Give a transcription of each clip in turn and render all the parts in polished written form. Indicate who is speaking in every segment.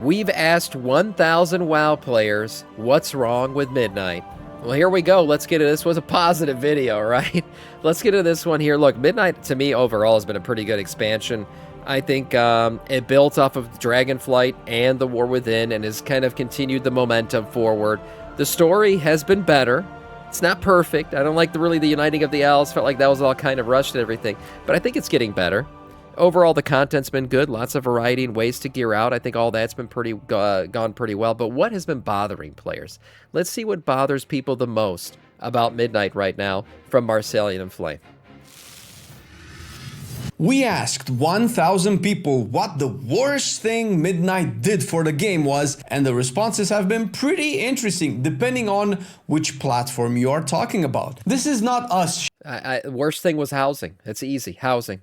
Speaker 1: We've asked 1,000 WoW players what's wrong with Midnight. Well, here we go. Let's get it. This was a positive video, right? Let's get to this one here. Look, Midnight to me overall has been a pretty good expansion. I think it built off of Dragonflight and the War Within and has kind of continued the momentum forward. The story has been better. It's not perfect. I don't like the uniting of the elves. Felt like that was all kind of rushed and everything. But I think it's getting better. Overall, the content's been good. Lots of variety and ways to gear out. I think all that's been gone pretty well. But what has been bothering players? Let's see what bothers people the most about Midnight right now from Marcellian and Flame.
Speaker 2: We asked 1,000 people what the worst thing Midnight did for the game was, and the responses have been pretty interesting, depending on which platform you are talking about. This is not us.
Speaker 1: Worst thing was housing. It's easy. Housing.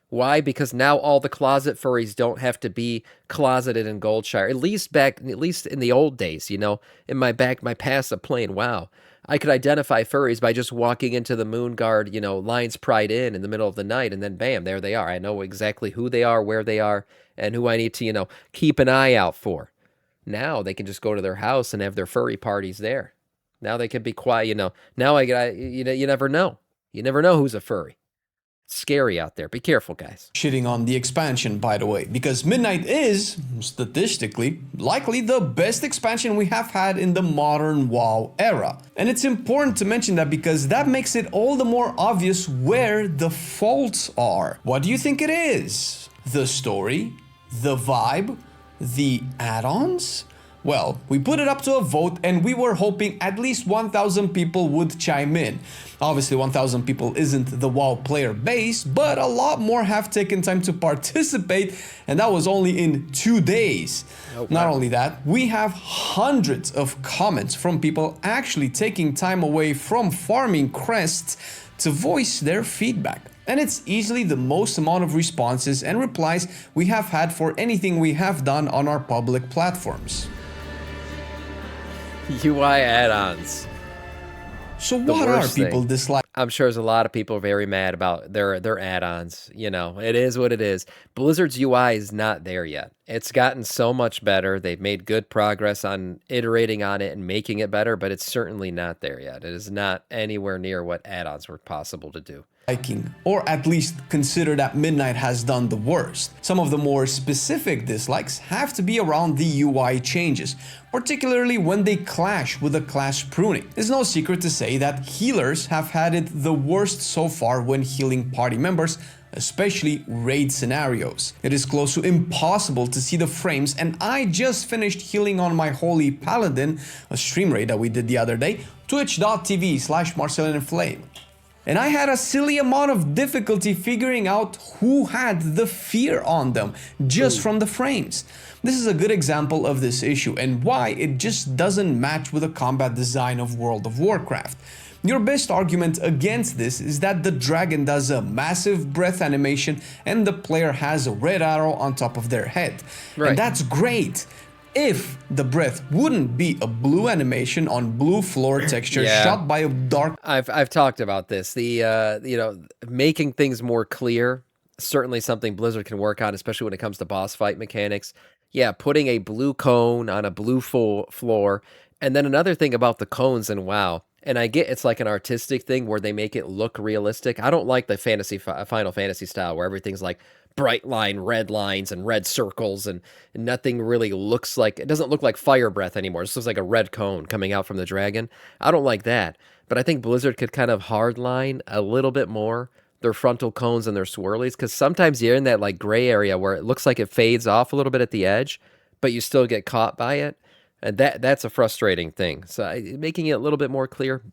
Speaker 1: Why? Because now all the closet furries don't have to be closeted in Goldshire. At least in the old days, you know, in my past of playing WoW, I could identify furries by just walking into the Moonguard, you know, Lion's Pride Inn in the middle of the night, and then bam, there they are. I know exactly who they are, where they are, and who I need to, you know, keep an eye out for. Now they can just go to their house and have their furry parties there. Now they can be quiet, you know. Now you never know. You never know who's a furry. Scary out there. Be careful, guys.
Speaker 2: Shitting on the expansion, by the way, because Midnight is, statistically, likely the best expansion we have had in the modern WoW era. And it's important to mention that because that makes it all the more obvious where the faults are. What do you think it is? The story? The vibe? The add-ons? Well, we put it up to a vote and we were hoping at least 1,000 people would chime in. Obviously 1,000 people isn't the WoW player base, but a lot more have taken time to participate, and that was only in 2 days. Oh, wow. Not only that, we have hundreds of comments from people actually taking time away from farming crests to voice their feedback. And it's easily the most amount of responses and replies we have had for anything we have done on our public platforms.
Speaker 1: UI add-ons.
Speaker 2: So what are people dislike?
Speaker 1: I'm sure there's a lot of people very mad about their add-ons. You know, it is what it is. Blizzard's UI is not there yet. It's gotten so much better. They've made good progress on iterating on it and making it better, but it's certainly not there yet. It is not anywhere near what add-ons were possible to do.
Speaker 2: Or at least consider that Midnight has done the worst. Some of the more specific dislikes have to be around the UI changes, particularly when they clash with the class pruning. It's no secret to say that healers have had it the worst so far when healing party members, especially raid scenarios. It is close to impossible to see the frames, and I just finished healing on my Holy Paladin, a stream raid that we did the other day, twitch.tv/MarcellianFlame. And I had a silly amount of difficulty figuring out who had the fear on them just from the frames. This is a good example of this issue and why it just doesn't match with the combat design of World of Warcraft. Your best argument against this is that the dragon does a massive breath animation and the player has a red arrow on top of their head. Right. And that's great. If the breath wouldn't be a blue animation on blue floor texture shot by a dark...
Speaker 1: I've talked about this. The, you know, making things more clear, certainly something Blizzard can work on, especially when it comes to boss fight mechanics. Yeah, putting a blue cone on a blue floor. And then another thing about the cones in WoW, and I get it's like an artistic thing where they make it look realistic. I don't like the Final Fantasy style where everything's like bright line red lines and red circles and nothing really looks like, it doesn't look like fire breath anymore. It looks like a red cone coming out from the dragon. I don't like that, but I think Blizzard could kind of hardline a little bit more their frontal cones and their swirlies, because sometimes you're in that like gray area where it looks like it fades off a little bit at the edge, but you still get caught by it. And that's a frustrating thing. So making it a little bit more clear,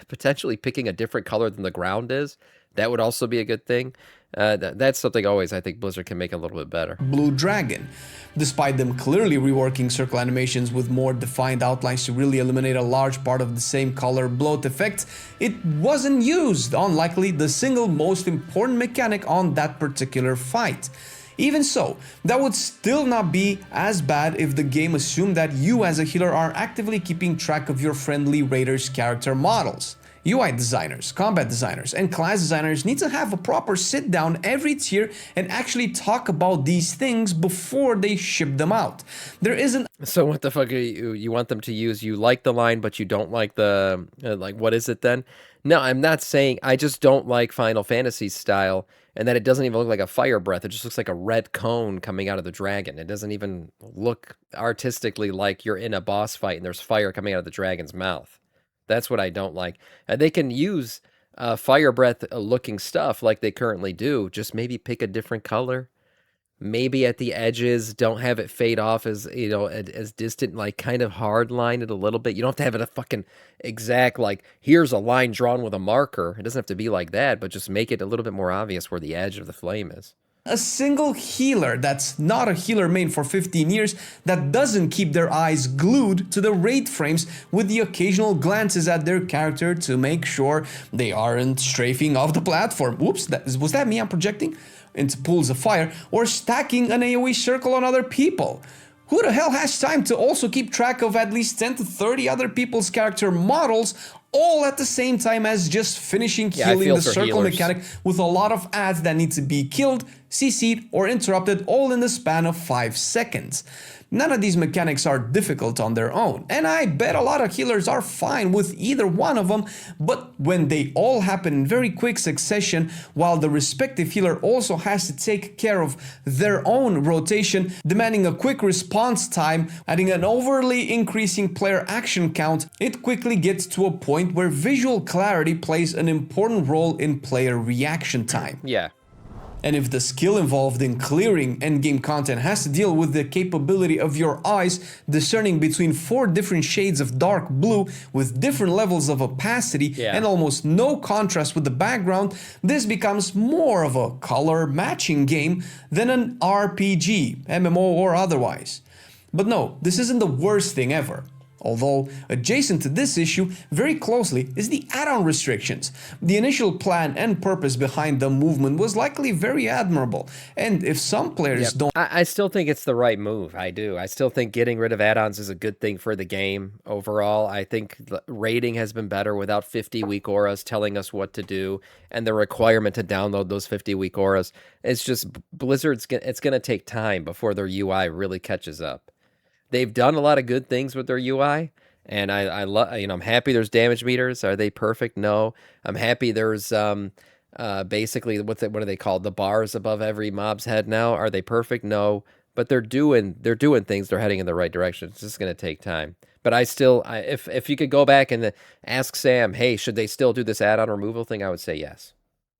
Speaker 1: potentially picking a different color than the ground is, that would also be a good thing. That's something always I think Blizzard can make a little bit better.
Speaker 2: Blue Dragon. Despite them clearly reworking circle animations with more defined outlines to really eliminate a large part of the same color bloat effect, it wasn't used on likely the single most important mechanic on that particular fight. Even so, that would still not be as bad if the game assumed that you as a healer are actively keeping track of your friendly raiders' character models. UI designers, combat designers, and class designers need to have a proper sit down every tier and actually talk about these things before they ship them out. There isn't.
Speaker 1: So what the fuck are you want them to use? You like the line, but you don't like the like what is it then? No, I'm not saying I just don't like Final Fantasy style, and that it doesn't even look like a fire breath. It just looks like a red cone coming out of the dragon. It doesn't even look artistically like you're in a boss fight and there's fire coming out of the dragon's mouth. That's what I don't like. They can use fire breath looking stuff like they currently do. Just maybe pick a different color. Maybe at the edges, don't have it fade off as, you know, as distant, like kind of hard line it a little bit. You don't have to have it a fucking exact, like, here's a line drawn with a marker. It doesn't have to be like that, but just make it a little bit more obvious where the edge of the flame is.
Speaker 2: A single healer that's not a healer main for 15 years that doesn't keep their eyes glued to the raid frames with the occasional glances at their character to make sure they aren't strafing off the platform. Oops, was that me I'm projecting? Into pools of fire, or stacking an AoE circle on other people. Who the hell has time to also keep track of at least 10 to 30 other people's character models all at the same time as just finishing healing the circle mechanic with a lot of ads that need to be killed, CC'd, or interrupted all in the span of 5 seconds? None of these mechanics are difficult on their own, and I bet a lot of healers are fine with either one of them, but when they all happen in very quick succession, while the respective healer also has to take care of their own rotation, demanding a quick response time, adding an overly increasing player action count, it quickly gets to a point where visual clarity plays an important role in player reaction time.
Speaker 1: Yeah.
Speaker 2: And if the skill involved in clearing endgame content has to deal with the capability of your eyes discerning between 4 different shades of dark blue with different levels of opacity and almost no contrast with the background, this becomes more of a color matching game than an RPG, MMO or otherwise. But no, this isn't the worst thing ever. Although, adjacent to this issue very closely is the add-on restrictions. The initial plan and purpose behind the movement was likely very admirable, and if some players don't...
Speaker 1: I still think it's the right move, I do. I still think getting rid of add-ons is a good thing for the game overall. I think the rating has been better without 50 weak auras telling us what to do, and the requirement to download those 50 weak auras. It's just, Blizzard's, it's going to take time before their UI really catches up. They've done a lot of good things with their UI, and I love, you know, I'm happy there's damage meters. Are they perfect? No. I'm happy there's basically what are they called? The bars above every mob's head now. Are they perfect? No. But they're doing things. They're heading in the right direction. It's just going to take time. But if you could go back and ask Sam, hey, should they still do this add-on removal thing? I would say yes.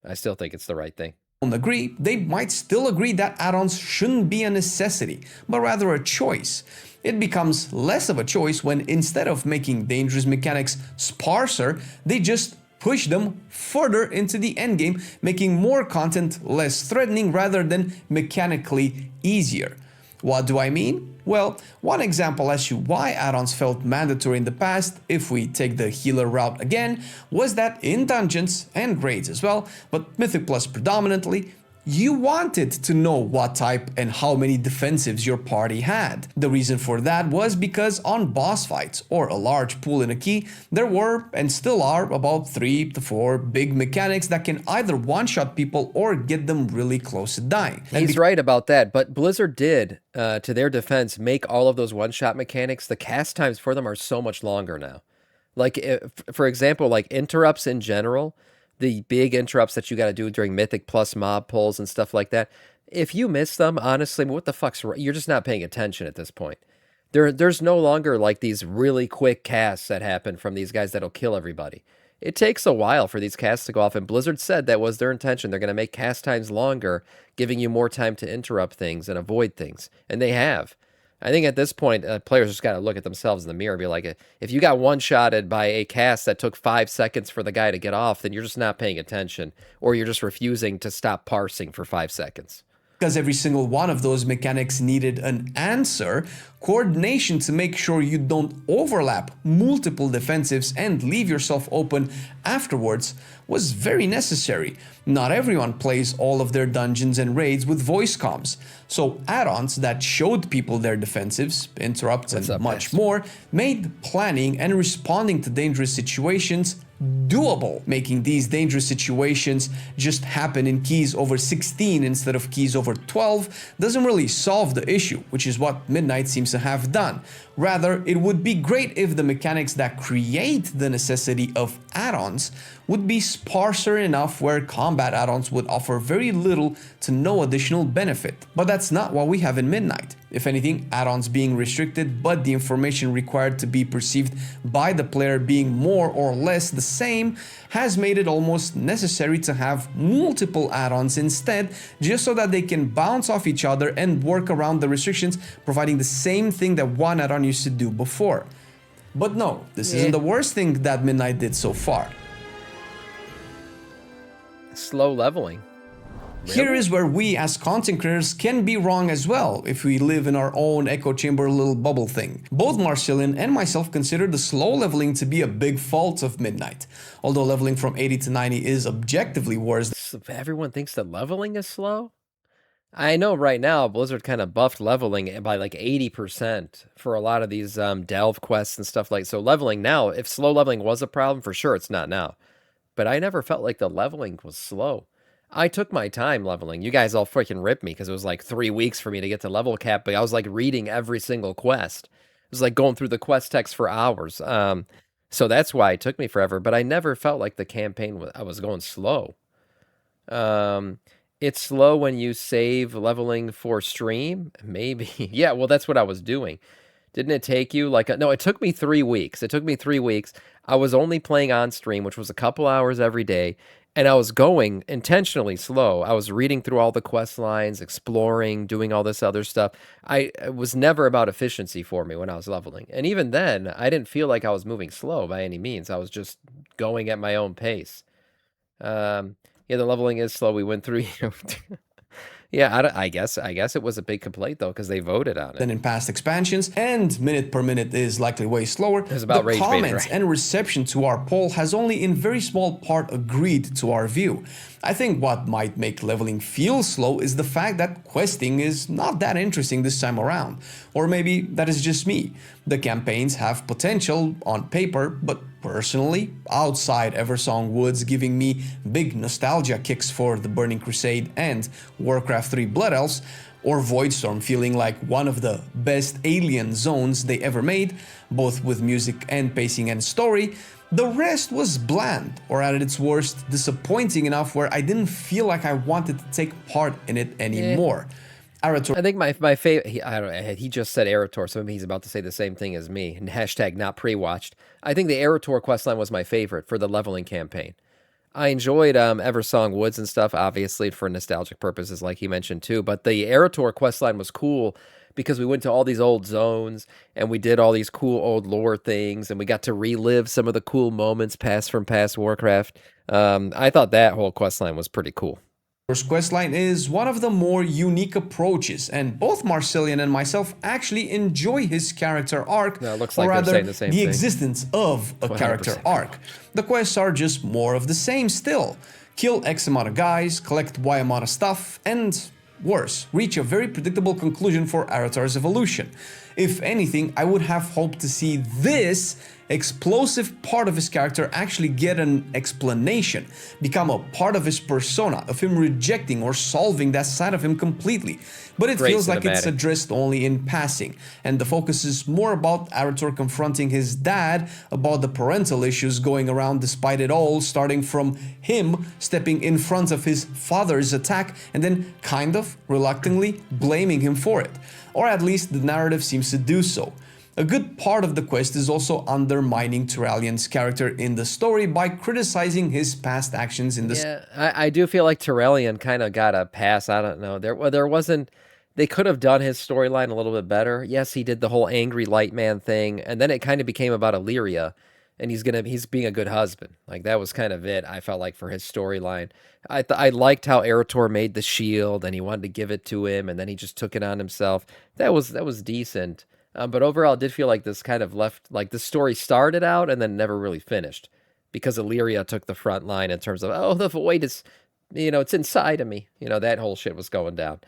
Speaker 1: I still think it's the right thing.
Speaker 2: Agree, they might still agree that add-ons shouldn't be a necessity, but rather a choice. It becomes less of a choice when instead of making dangerous mechanics sparser, they just push them further into the endgame, making more content less threatening rather than mechanically easier. What do I mean? Well, one example as to why add-ons felt mandatory in the past, if we take the healer route again, was that in dungeons and raids as well, but Mythic Plus predominantly, you wanted to know what type and how many defensives your party had. The reason for that was because on boss fights or a large pool in a key, there were and still are about 3 to 4 big mechanics that can either one-shot people or get them really close to dying.
Speaker 1: He's right about that, but Blizzard did, to their defense, make all of those one-shot mechanics. The cast times for them are so much longer now. Like, for example, like interrupts in general, the big interrupts that you got to do during Mythic Plus mob pulls and stuff like that. If you miss them, honestly, what the fuck's you're just not paying attention at this point. There's no longer like these really quick casts that happen from these guys that'll kill everybody. It takes a while for these casts to go off, and Blizzard said that was their intention. They're going to make cast times longer, giving you more time to interrupt things and avoid things, and they have. I think at this point, players just got to look at themselves in the mirror and be like, if you got one-shotted by a cast that took 5 seconds for the guy to get off, then you're just not paying attention, or you're just refusing to stop parsing for 5 seconds.
Speaker 2: Because every single one of those mechanics needed an answer, coordination to make sure you don't overlap multiple defensives and leave yourself open afterwards was very necessary. Not everyone plays all of their dungeons and raids with voice comms, so add-ons that showed people their defensives, interrupts, and much more made planning and responding to dangerous situations doable. Making these dangerous situations just happen in keys over 16 instead of keys over 12 doesn't really solve the issue, which is what Midnight seems to have done. Rather, it would be great if the mechanics that create the necessity of add-ons would be sparser enough where combat add-ons would offer very little to no additional benefit. But that's not what we have in Midnight. If anything, add-ons being restricted, but the information required to be perceived by the player being more or less the same, has made it almost necessary to have multiple add-ons instead, just so that they can bounce off each other and work around the restrictions, providing the same thing that one add-on used to do before. But no, this isn't the worst thing that Midnight did so far.
Speaker 1: Slow leveling. Really?
Speaker 2: Here is where we as content creators can be wrong as well if we live in our own echo chamber little bubble thing. Both Marcelian and myself consider the slow leveling to be a big fault of Midnight. Although leveling from 80 to 90 is objectively worse.
Speaker 1: Everyone thinks that leveling is slow? I know right now Blizzard kind of buffed leveling by like 80% for a lot of these delve quests and stuff like so leveling now, if slow leveling was a problem, for sure it's not now. But I never felt like the leveling was slow. I took my time leveling. You guys all freaking ripped me because it was like 3 weeks for me to get to level cap, but I was like reading every single quest. It was like going through the quest text for hours. So that's why it took me forever, but I never felt like the campaign I was going slow. It's slow when you save leveling for stream? Maybe. Yeah, well, that's what I was doing. Didn't it take you like no, it took me 3 weeks. It took me 3 weeks. I was only playing on stream, which was a couple hours every day, and I was going intentionally slow. I was reading through all the quest lines, exploring, doing all this other stuff. It was never about efficiency for me when I was leveling. And even then, I didn't feel like I was moving slow by any means. I was just going at my own pace. Yeah, the leveling is slow. We went through, yeah, I guess it was a big complaint though because they voted on it.
Speaker 2: Than in past expansions, and minute per minute is likely way slower.
Speaker 1: It was about
Speaker 2: the
Speaker 1: rage
Speaker 2: comments
Speaker 1: baiting, right?
Speaker 2: and reception to our poll has only in very small part agreed to our view. I think what might make leveling feel slow is the fact that questing is not that interesting this time around. Or maybe that is just me. The campaigns have potential on paper, but personally, outside Eversong Woods giving me big nostalgia kicks for the Burning Crusade and Warcraft 3 Blood Elves, or Voidstorm feeling like one of the best alien zones they ever made, both with music and pacing and story, the rest was bland, or at its worst, disappointing enough where I didn't feel like I wanted to take part in it anymore.
Speaker 1: Arator. I think my favorite, he just said Arator, so maybe he's about to say the same thing as me, and hashtag not pre-watched. I think the Arator questline was my favorite for the leveling campaign. I enjoyed Eversong Woods and stuff, obviously, for nostalgic purposes, like he mentioned too, but the Arator questline was cool because we went to all these old zones, and we did all these cool old lore things, and we got to relive some of the cool moments from past Warcraft. I thought that whole questline was pretty cool.
Speaker 2: First questline is one of the more unique approaches, and both Marcelian and myself actually enjoy his character arc,
Speaker 1: no, it looks like
Speaker 2: or rather,
Speaker 1: the same thing.
Speaker 2: existence of a character arc. The quests are just more of the same still. Kill X amount of guys, collect Y amount of stuff, and worse, reach a very predictable conclusion for Aratar's evolution. If anything, I would have hoped to see this explosive part of his character actually get an explanation, become a part of his persona, of him rejecting or solving that side of him completely. But it feels like it's addressed only in passing, and the focus is more about Arator confronting his dad about the parental issues going around despite it all, starting from him stepping in front of his father's attack and then kind of reluctantly blaming him for it. Or at least the narrative seems to do so. A good part of the quest is also undermining Turalian's character in the story by criticizing his past actions in the...
Speaker 1: Yeah, I do feel like Turalian kind of got a pass. I don't know. There wasn't... They could have done his storyline a little bit better. Yes, he did the whole angry light man thing, and then it kind of became about Illyria, and he's being a good husband. Like, that was kind of it, I felt like, for his storyline. I liked how Arator made the shield, and he wanted to give it to him, and then he just took it on himself. That was decent. But overall, it did feel like this kind of left, like the story started out and then never really finished because Illyria took the front line in terms of, oh, the void is, it's inside of me. That whole shit was going down.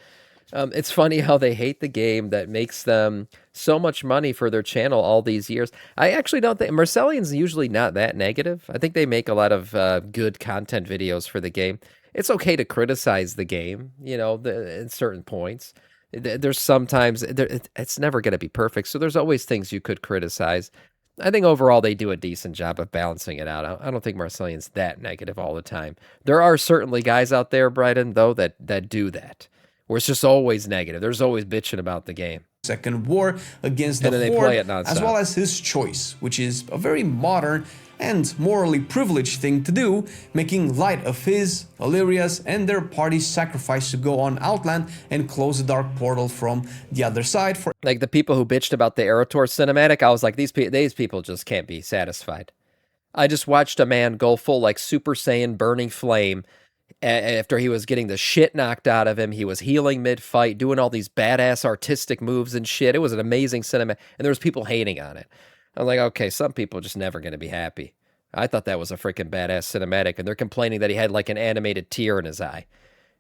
Speaker 1: It's funny how they hate the game that makes them so much money for their channel all these years. I actually don't think Marcellian's usually not that negative. I think they make a lot of good content videos for the game. It's okay to criticize the game, you know, in certain points. There's sometimes it's never going to be perfect, so there's always things you could criticize. I think overall they do a decent job of balancing it out. I don't think Marcellian's that negative all the time. There are certainly guys out there, Bryden, though, that do that where it's just always negative. There's always bitching about the game.
Speaker 2: Second war against
Speaker 1: And
Speaker 2: the
Speaker 1: then they
Speaker 2: Horde,
Speaker 1: play it nonstop.
Speaker 2: as well as his choice, which is a very modern and morally privileged thing to do, making light of his, Illyria's, and their party's sacrifice to go on Outland and close the dark portal from the other side. For
Speaker 1: Like the people who bitched about the Eretor cinematic, I was like, these people just can't be satisfied. I just watched a man go full like Super Saiyan burning flame after he was getting the shit knocked out of him. He was healing mid-fight, doing all these badass artistic moves and shit. It was an amazing cinema, and there was people hating on it. I'm like, okay, some people are just never going to be happy. I thought that was a freaking badass cinematic, and they're complaining that he had like an animated tear in his eye.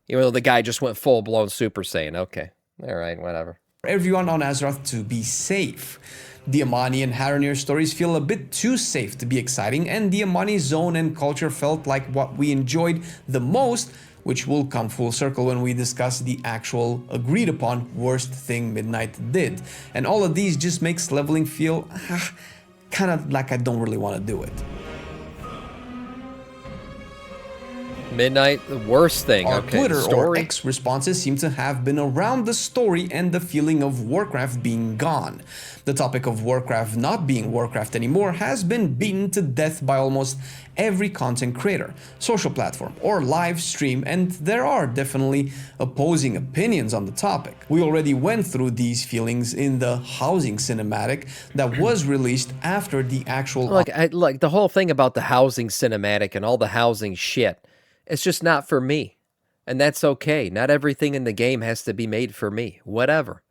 Speaker 1: Even though the guy just went full-blown Super Saiyan. Okay, all right, whatever.
Speaker 2: everyone on Azeroth to be safe. The Amani and Haranir stories feel a bit too safe to be exciting, and the Amani zone and culture felt like what we enjoyed the most, which will come full circle when we discuss the actual agreed upon worst thing Midnight did. And all of these just makes leveling feel kind of like I don't really want to do it.
Speaker 1: Midnight, the worst thing.
Speaker 2: Our
Speaker 1: Okay,
Speaker 2: Twitter
Speaker 1: story.
Speaker 2: or X responses seem to have been around the story and the feeling of Warcraft being gone. The topic of Warcraft not being Warcraft anymore has been beaten to death by almost every content creator, social platform, or live stream, and there are definitely opposing opinions on the topic. We already went through these feelings in the housing cinematic that was released after the actual...
Speaker 1: Like the whole thing about the housing cinematic and all the housing shit. It's just not for me. And that's okay. Not everything in the game has to be made for me. Whatever.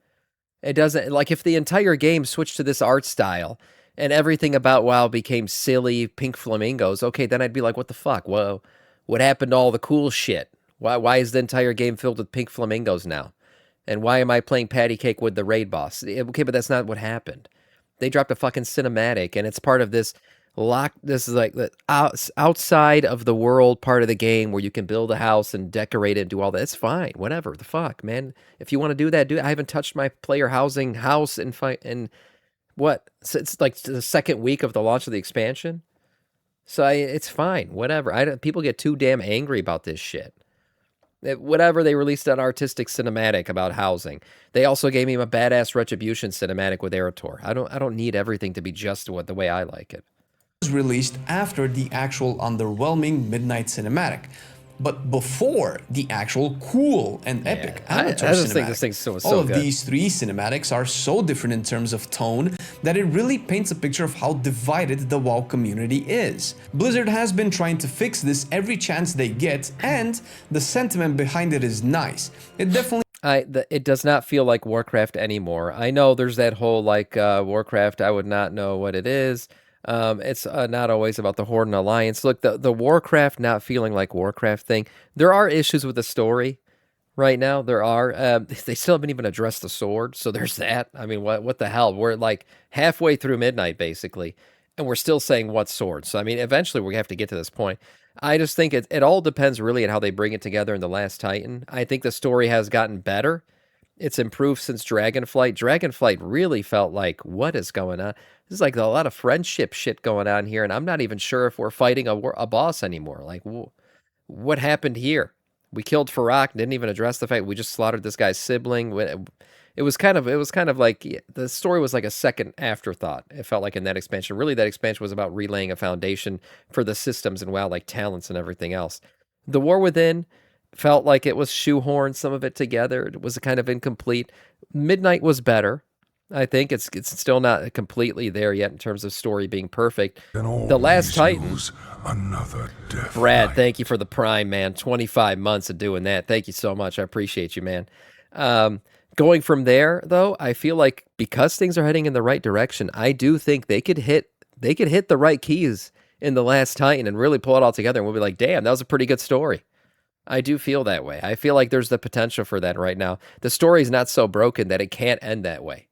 Speaker 1: It doesn't, like if the entire game switched to this art style and everything about WoW became silly pink flamingos, okay, then I'd be like, what the fuck? Whoa, what happened to all the cool shit? Why is the entire game filled with pink flamingos now? And why am I playing patty cake with the raid boss? Okay, but that's not what happened. They dropped a fucking cinematic and it's part of this this is like the outside of the world part of the game where you can build a house and decorate it and do all that. It's fine, whatever the fuck, man. If you want to do that, do it. I haven't touched my player housing house in what, it's like the second week of the launch of the expansion. So it's fine, whatever. People get too damn angry about this shit. Whatever, they released an artistic cinematic about housing. They also gave me a badass retribution cinematic with Eretor. I don't need everything to be just the way I like it.
Speaker 2: Was released after the actual underwhelming Midnight cinematic, but before the actual cool and epic Amateur
Speaker 1: I just
Speaker 2: cinematic.
Speaker 1: think this thing's so
Speaker 2: All of
Speaker 1: good.
Speaker 2: these three cinematics are so different in terms of tone that it really paints a picture of how divided the WoW community is. Blizzard has been trying to fix this every chance they get, and the sentiment behind it is nice. It definitely
Speaker 1: it does not feel like Warcraft anymore. I know there's that whole like Warcraft, I would not know what it is. It's not always about the Horde and Alliance. Look, the Warcraft not feeling like Warcraft thing, there are issues with the story right now. There are. They still haven't even addressed the sword, so there's that. I mean, what the hell? We're like halfway through Midnight, basically, and we're still saying what sword. So, I mean, eventually we have to get to this point. I just think it all depends really on how they bring it together in The Last Titan. I think the story has gotten better. It's improved since Dragonflight. Dragonflight really felt like, what is going on? There's like a lot of friendship shit going on here, and I'm not even sure if we're fighting a boss anymore. Like, what happened here? We killed Farak, didn't even address the fact we just slaughtered this guy's sibling. It was kind of like the story was like a second afterthought. It felt like in that expansion. Really, that expansion was about relaying a foundation for the systems and WoW, like talents and everything else. The War Within felt like it was shoehorned some of it together. It was kind of incomplete. Midnight was better. I think it's still not completely there yet in terms of story being perfect. The Last Titan. Brad, thank you for the Prime, man. 25 months of doing that. Thank you so much. I appreciate you, man. Going from there, though, I feel like because things are heading in the right direction, I do think they could hit the right keys in The Last Titan and really pull it all together, and we'll be like, damn, that was a pretty good story. I do feel that way. I feel like there's the potential for that right now. The story's not so broken that it can't end that way.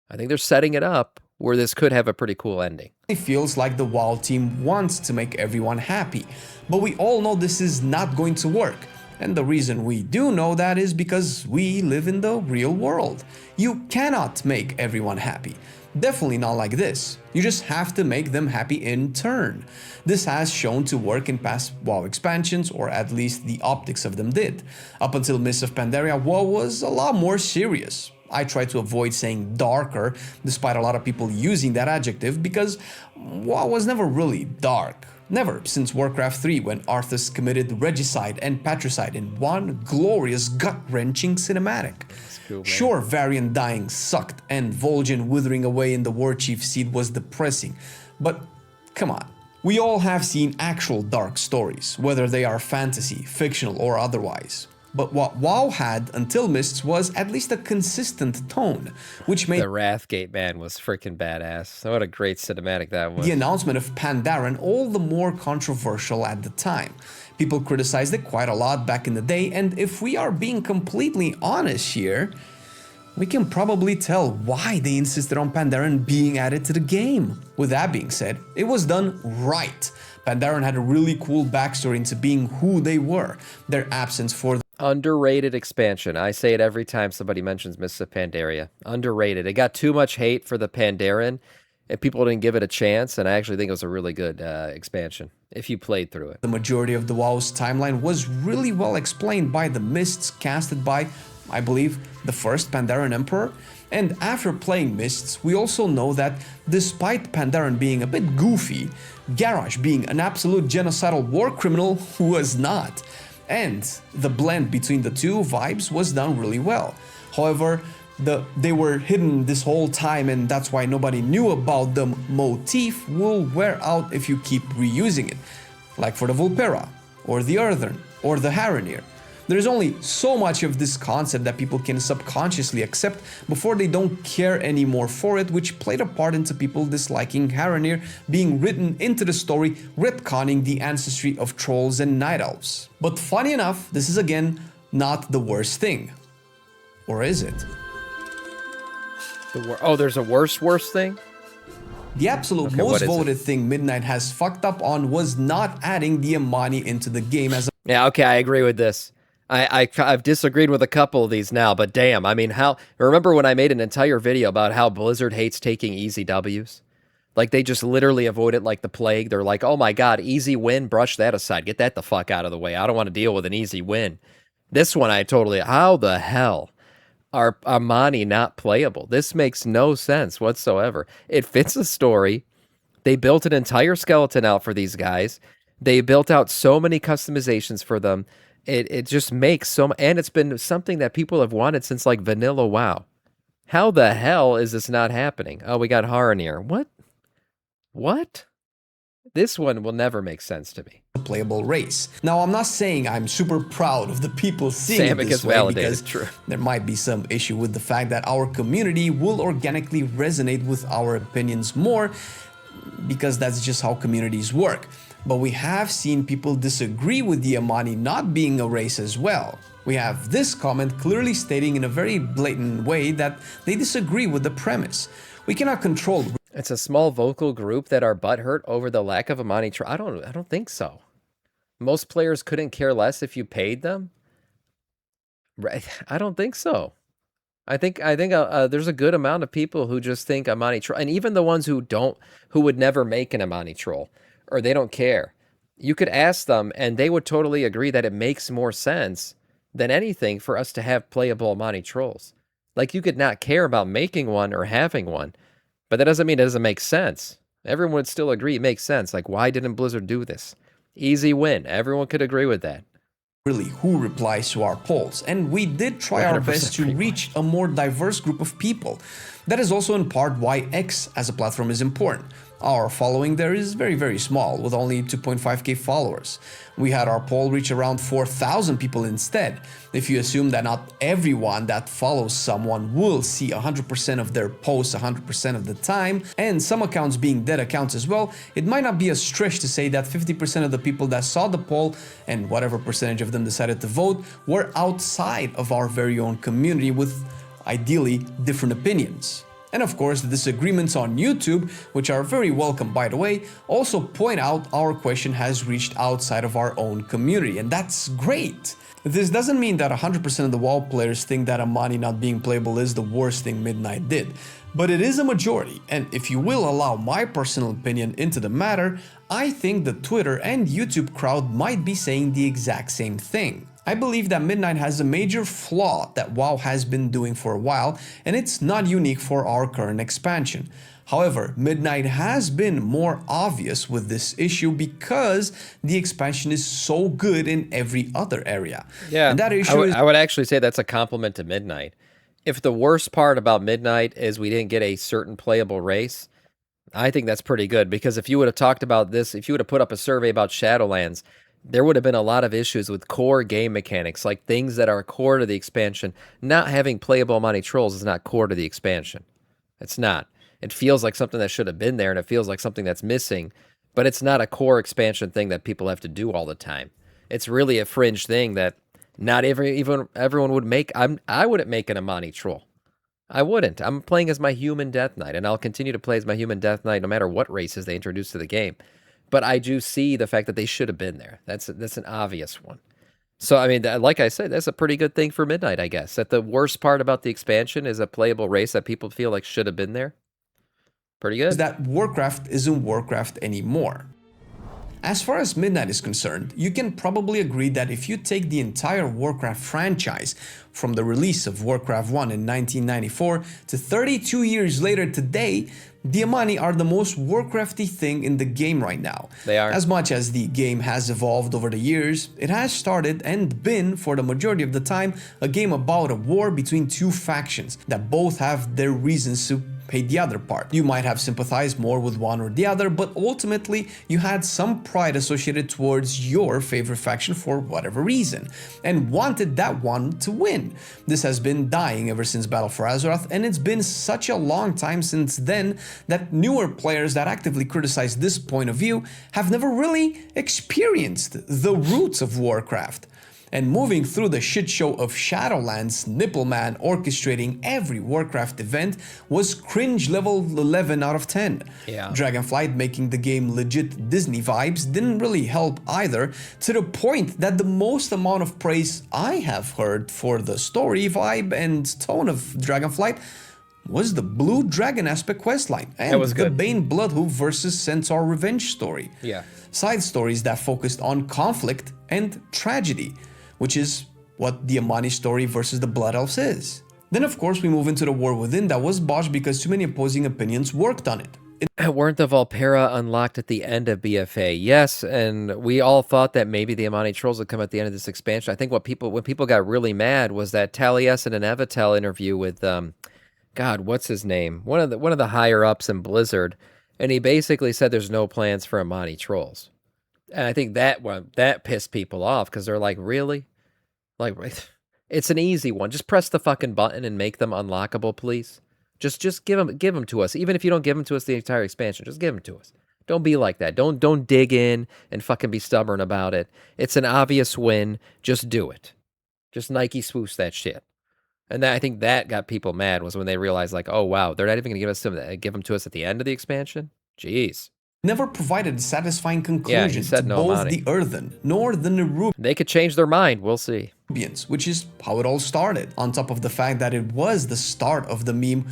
Speaker 1: I think they're setting it up where this could have a pretty cool ending.
Speaker 2: It feels like the WoW team wants to make everyone happy, but we all know this is not going to work. And the reason we do know that is because we live in the real world. You cannot make everyone happy. Definitely not like this. You just have to make them happy in turn. This has shown to work in past WoW expansions, or at least the optics of them did. Up until Mists of Pandaria, WoW was a lot more serious. I try to avoid saying darker, despite a lot of people using that adjective, because WoW was never really dark. Never since Warcraft 3, when Arthas committed regicide and patricide in one glorious gut-wrenching cinematic.
Speaker 1: Cool,
Speaker 2: sure, Varian dying sucked, and Vol'jin withering away in the Warchief seat was depressing, but come on. We all have seen actual dark stories, whether they are fantasy, fictional, or otherwise. But what WoW had until Mists was at least a consistent tone, which made
Speaker 1: the Wrathgate man was freaking badass. What a great cinematic that was.
Speaker 2: The announcement of Pandaren all the more controversial at the time. People criticized it quite a lot back in the day, and if we are being completely honest here, we can probably tell why they insisted on Pandaren being added to the game. With that being said, it was done right. Pandaren had a really cool backstory into being who they were. Their absence for the
Speaker 1: underrated expansion. I say it every time somebody mentions Mists of Pandaria. Underrated. It got too much hate for the Pandaren, and people didn't give it a chance, and I actually think it was a really good expansion, if you played through it.
Speaker 2: The majority of the WoW's timeline was really well explained by the Mists casted by, I believe, the first Pandaren Emperor. And after playing Mists, we also know that despite Pandaren being a bit goofy, Garrosh being an absolute genocidal war criminal was not. And the blend between the two vibes was done really well. However, they were hidden this whole time, and that's why nobody knew about them. Motif will wear out if you keep reusing it, like for the Vulpera, or the Earthern, or the Haranir. There's only so much of this concept that people can subconsciously accept before they don't care anymore for it, which played a part into people disliking Haranir being written into the story, retconning the ancestry of trolls and night elves. But funny enough, this is again not the worst thing. Or is it?
Speaker 1: Oh, there's a worse thing?
Speaker 2: The absolute most voted thing Midnight has fucked up on was not adding the Amani into the game as a...
Speaker 1: Yeah, okay, I agree with this. I've disagreed with a couple of these now, but damn, I mean, remember when I made an entire video about how Blizzard hates taking easy Ws? Like, they just literally avoid it like the plague. They're like, oh my god, easy win, brush that aside, get that the fuck out of the way. I don't want to deal with an easy win. This one, how the hell are Amani not playable? This makes no sense whatsoever. It fits the story. They built an entire skeleton out for these guys. They built out so many customizations for them. It just makes and it's been something that people have wanted since like vanilla WoW. How the hell is this not happening? Oh, we got Haranir. What? This one will never make sense to me.
Speaker 2: Playable race. Now, I'm not saying I'm super proud of the people seeing it this way, because there might be some issue with the fact that our community will organically resonate with our opinions more, because that's just how communities work. But we have seen people disagree with the Amani not being a race as well. We have this comment clearly stating in a very blatant way that they disagree with the premise. We cannot control...
Speaker 1: It's a small vocal group that are butthurt over the lack of Amani. I don't think so. Most players couldn't care less if you paid them. Right? I don't think so. I think there's a good amount of people who just think Amani troll, and even the ones who would never make an Amani troll, or they don't care. You could ask them, and they would totally agree that it makes more sense than anything for us to have playable Amani trolls. Like, you could not care about making one or having one, but that doesn't mean it doesn't make sense. Everyone would still agree it makes sense. Like, why didn't Blizzard do this? Easy win. Everyone could agree with that.
Speaker 2: Really, who replies to our polls, and we did try our best to reach a more diverse group of people. That is also in part why X as a platform is important. Our following there is very, very small, with only 2.5k followers. We had our poll reach around 4,000 people instead. If you assume that not everyone that follows someone will see 100% of their posts 100% of the time, and some accounts being dead accounts as well, it might not be a stretch to say that 50% of the people that saw the poll, and whatever percentage of them decided to vote, were outside of our very own community with ideally different opinions. And of course, the disagreements on YouTube, which are very welcome by the way, also point out our question has reached outside of our own community, and that's great. This doesn't mean that 100% of the WoW players think that Amani not being playable is the worst thing Midnight did, but it is a majority, and if you will allow my personal opinion into the matter, I think the Twitter and YouTube crowd might be saying the exact same thing. I believe that Midnight has a major flaw that WoW has been doing for a while, and it's not unique for our current expansion. However, Midnight has been more obvious with this issue because the expansion is so good in every other area.
Speaker 1: Yeah,
Speaker 2: And that issue is
Speaker 1: I would actually say that's a compliment to Midnight. If the worst part about Midnight is we didn't get a certain playable race, I think that's pretty good, because if you would have talked about this, if you would have put up a survey about Shadowlands, there would have been a lot of issues with core game mechanics, like things that are core to the expansion. Not having playable Amani Trolls is not core to the expansion. It's not. It feels like something that should have been there, and it feels like something that's missing, but it's not a core expansion thing that people have to do all the time. It's really a fringe thing that not even everyone would make. I wouldn't make an Amani Troll. I wouldn't. I'm playing as my human Death Knight, and I'll continue to play as my human Death Knight no matter what races they introduce to the game. But I do see the fact that they should have been there. That's an obvious one. So, I mean, like I said, that's a pretty good thing for Midnight, I guess. That the worst part about the expansion is a playable race that people feel like should have been there. Pretty good.
Speaker 2: that Warcraft isn't Warcraft anymore. As far as Midnight is concerned, you can probably agree that if you take the entire Warcraft franchise from the release of Warcraft 1 in 1994 to 32 years later today, the Amani are the most Warcrafty thing in the game right now.
Speaker 1: They are.
Speaker 2: As much as the game has evolved over the years, it has started and been, for the majority of the time, a game about a war between two factions that both have their reasons to hate the other part. You might have sympathized more with one or the other, but ultimately you had some pride associated towards your favorite faction for whatever reason, and wanted that one to win. This has been dying ever since Battle for Azeroth, and it's been such a long time since then that newer players that actively criticize this point of view have never really experienced the roots of Warcraft. And moving through the shit show of Shadowlands, Nippleman orchestrating every Warcraft event was cringe level 11 out of 10.
Speaker 1: Yeah.
Speaker 2: Dragonflight making the game legit Disney vibes didn't really help either, to the point that the most amount of praise I have heard for the story, vibe, and tone of Dragonflight was the Blue Dragon aspect questline and
Speaker 1: was
Speaker 2: the
Speaker 1: good.
Speaker 2: Bane Bloodhoof versus Centaur revenge story.
Speaker 1: Yeah.
Speaker 2: Side stories that focused on conflict and tragedy, which is what the Amani story versus the Blood Elves is. Then of course we move into the War Within that was botched because too many opposing opinions worked on it.
Speaker 1: Weren't the Valpera unlocked at the end of BFA? Yes, and we all thought that maybe the Amani Trolls would come at the end of this expansion. I think when people got really mad was that Taliesin and Evitel interview with God, what's his name? One of the higher ups in Blizzard, and he basically said there's no plans for Amani Trolls. And I think that pissed people off because they're like, really? Like, it's an easy one. Just press the fucking button and make them unlockable, please. Just give them to us. Even if you don't give them to us the entire expansion, just give them to us. Don't be like that. Don't dig in and fucking be stubborn about it. It's an obvious win. Just do it. Just Nike swoosh that shit. And I think that got people mad was when they realized, like, oh wow, they're not even gonna give them to us at the end of the expansion. Jeez.
Speaker 2: Never provided a satisfying conclusion to
Speaker 1: no
Speaker 2: both
Speaker 1: Amani.
Speaker 2: the Earthen nor the Nerubians.
Speaker 1: They could change their mind. We'll see.
Speaker 2: Which is how it all started, on top of the fact that it was the start of the meme,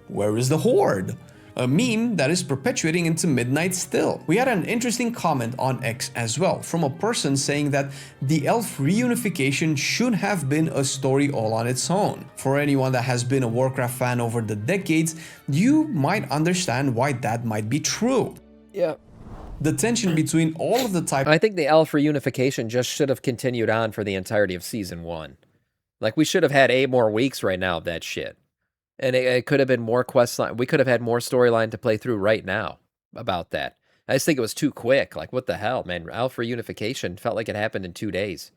Speaker 2: "Where is the Horde?" A meme that is perpetuating into Midnight still. We had an interesting comment on X as well, from a person saying that the elf reunification should have been a story all on its own. For anyone that has been a Warcraft fan over the decades, you might understand why that might be true.
Speaker 1: Yeah.
Speaker 2: The tension between all of the type
Speaker 1: I think the elf reunification just should have continued on for the entirety of season 1. Like, we should have had 8 more weeks right now of that shit. And it could have been more quest line. We could have had more storyline to play through right now about that. I just think it was too quick. Like, what the hell, man? Alpha unification felt like it happened in 2 days.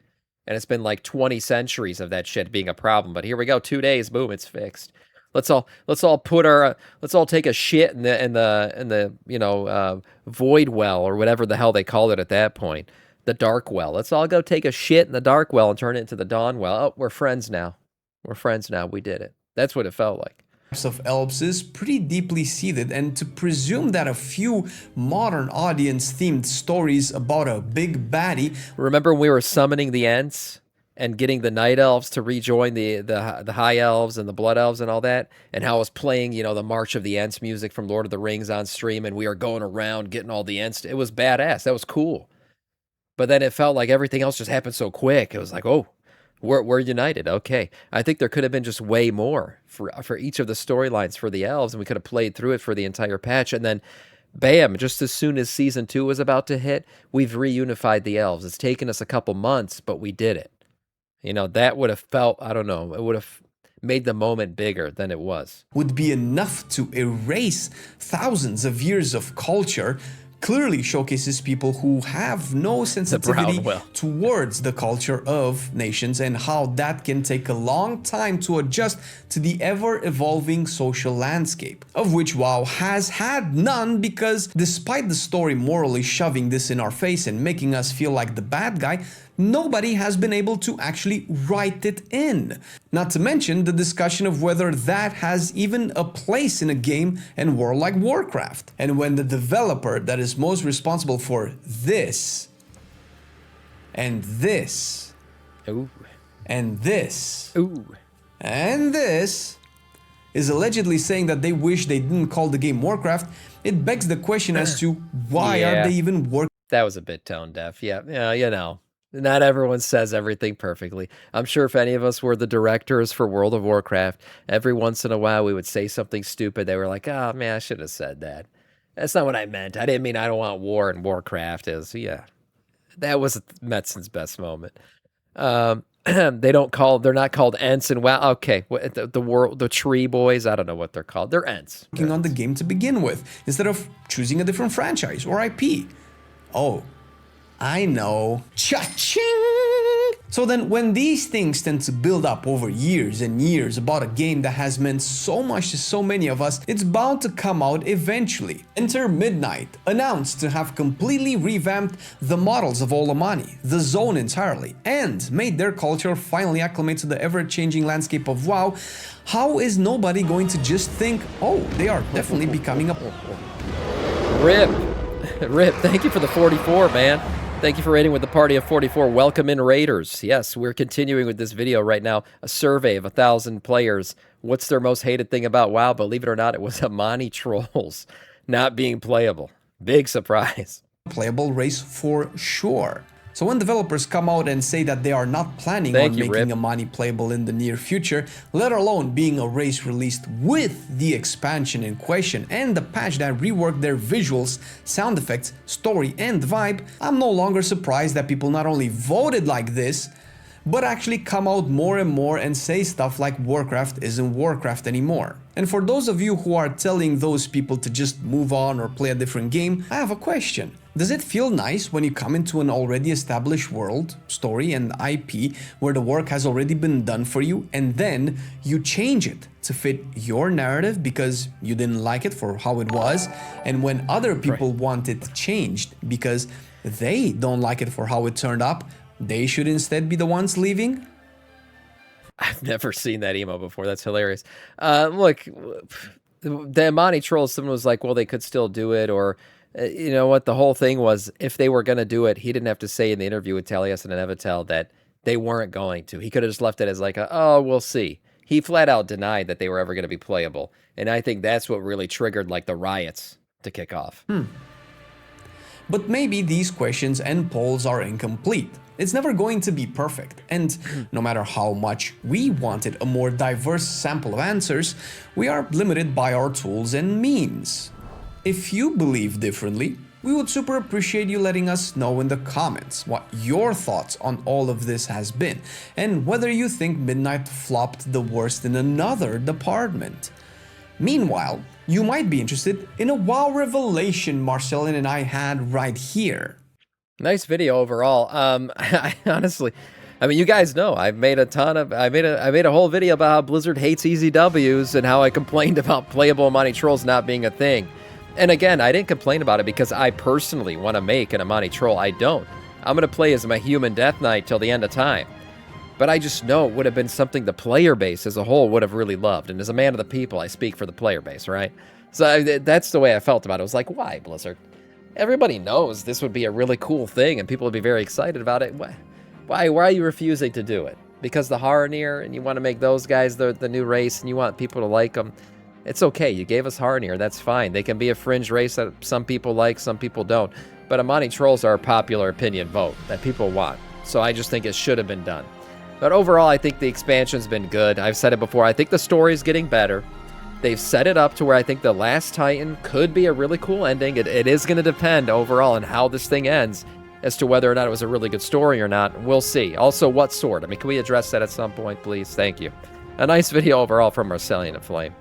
Speaker 1: And it's been like 20 centuries of that shit being a problem. But here we go, 2 days, boom, it's fixed. Let's all put our let's all take a shit in the void well or whatever the hell they called it at that point, the dark well. Let's all go take a shit in the dark well and turn it into the dawn well. Oh, we're friends now. We're friends now. We did it. That's what it felt like.
Speaker 2: Of elves is pretty deeply seated, and to presume that a few modern audience themed stories about a big baddie.
Speaker 1: Remember when we were summoning the Ents and getting the night elves to rejoin the high elves and the blood elves and all that, and how I was playing, the March of the Ents music from Lord of the Rings on stream, and we were going around getting all the Ents. It was badass. That was cool. But then it felt like everything else just happened so quick. It was like, oh, we're united. Okay. I think there could have been just way more for each of the storylines for the elves, and we could have played through it for the entire patch. And then, bam, just as soon as Season 2 was about to hit, we've reunified the elves. It's taken us a couple months, but we did it. That would have felt, I don't know, it would have made the moment bigger than it was.
Speaker 2: Would be enough to erase thousands of years of culture. Clearly showcases people who have no sensitivity towards the culture of nations, and how that can take a long time to adjust to the ever-evolving social landscape, of which WoW has had none, because despite the story morally shoving this in our face and making us feel like the bad guy, nobody has been able to actually write it in. Not to mention the discussion of whether that has even a place in a game and world like Warcraft. And when the developer that is most responsible for this, and this,
Speaker 1: ooh,
Speaker 2: and this,
Speaker 1: ooh,
Speaker 2: and this, is allegedly saying that they wish they didn't call the game Warcraft, it begs the question as to why are they even working.
Speaker 1: That was a bit tone deaf. Yeah, not everyone says everything perfectly. I'm sure if any of us were the directors for World of Warcraft, every once in a while we would say something stupid. They were like, oh man, I should have said that. That's not what I meant. I didn't mean I don't want war in Warcraft. That was Metzin's best moment. They're not called Ents and WoW. Okay, the tree boys, I don't know what they're called. They're Ents.
Speaker 2: Working on the game to begin with, instead of choosing a different franchise or IP. Oh, I know. Cha-ching! So then, when these things tend to build up over years and years about a game that has meant so much to so many of us, it's bound to come out eventually. Enter Midnight, announced to have completely revamped the models of all Amani, the zone entirely, and made their culture finally acclimate to the ever-changing landscape of WoW. How is nobody going to just think, oh, they are definitely becoming a...
Speaker 1: Rip, thank you for the 44, man. Thank you for raiding with the party of 44. Welcome in, Raiders. Yes, we're continuing with this video right now. A survey of 1,000 players. What's their most hated thing about WoW? Believe it or not, it was Amani trolls not being playable. Big surprise.
Speaker 2: Playable race for sure. So when developers come out and say that they are not planning on making Amani playable in the near future, let alone being a race released with the expansion in question and the patch that reworked their visuals, sound effects, story and vibe, I'm no longer surprised that people not only voted like this, but actually come out more and more and say stuff like Warcraft isn't Warcraft anymore. And for those of you who are telling those people to just move on or play a different game, I have a question. Does it feel nice when you come into an already established world, story and IP where the work has already been done for you, and then you change it to fit your narrative because you didn't like it for how it was, and when other people want it changed because they don't like it for how it turned up, they should instead be the ones leaving?
Speaker 1: I've never seen that emo before. That's hilarious. Look, the Amani trolls, someone was like, well, they could still do it, or you know what, the whole thing was, if they were going to do it, he didn't have to say in the interview with Taliesin and Evitel that they weren't going to. He could have just left it as like, oh, we'll see. He flat out denied that they were ever going to be playable. And I think that's what really triggered like the riots to kick off.
Speaker 2: But maybe these questions and polls are incomplete. It's never going to be perfect, and no matter how much we wanted a more diverse sample of answers, we are limited by our tools and means. If you believe differently, we would super appreciate you letting us know in the comments what your thoughts on all of this has been, and whether you think Midnight flopped the worst in another department. Meanwhile, you might be interested in a WoW revelation Marcelin and I had right here.
Speaker 1: Nice video overall. I honestly, I mean, you guys know I've made I made a whole video about how Blizzard hates easy W's and how I complained about playable Amani trolls not being a thing. And again, I didn't complain about it because I personally want to make an Amani troll. I don't. I'm gonna play as my human Death Knight till the end of time. But I just know it would have been something the player base as a whole would have really loved. And as a man of the people, I speak for the player base, right? So that's the way I felt about it. I was like, why, Blizzard? Everybody knows this would be a really cool thing and people would be very excited about it. Why are you refusing to do it? Because the Haranir and you want to make those guys the new race and you want people to like them? It's okay. You gave us Haranir. That's fine. They can be a fringe race that some people like, some people don't. But Amani trolls are a popular opinion vote that people want. So I just think it should have been done. But overall, I think the expansion's been good. I've said it before. I think the story's getting better. They've set it up to where I think the Last Titan could be a really cool ending. It is going to depend overall on how this thing ends as to whether or not it was a really good story or not. We'll see. Also, what sword? I mean, can we address that at some point, please? Thank you. A nice video overall from Marcellian and Flame.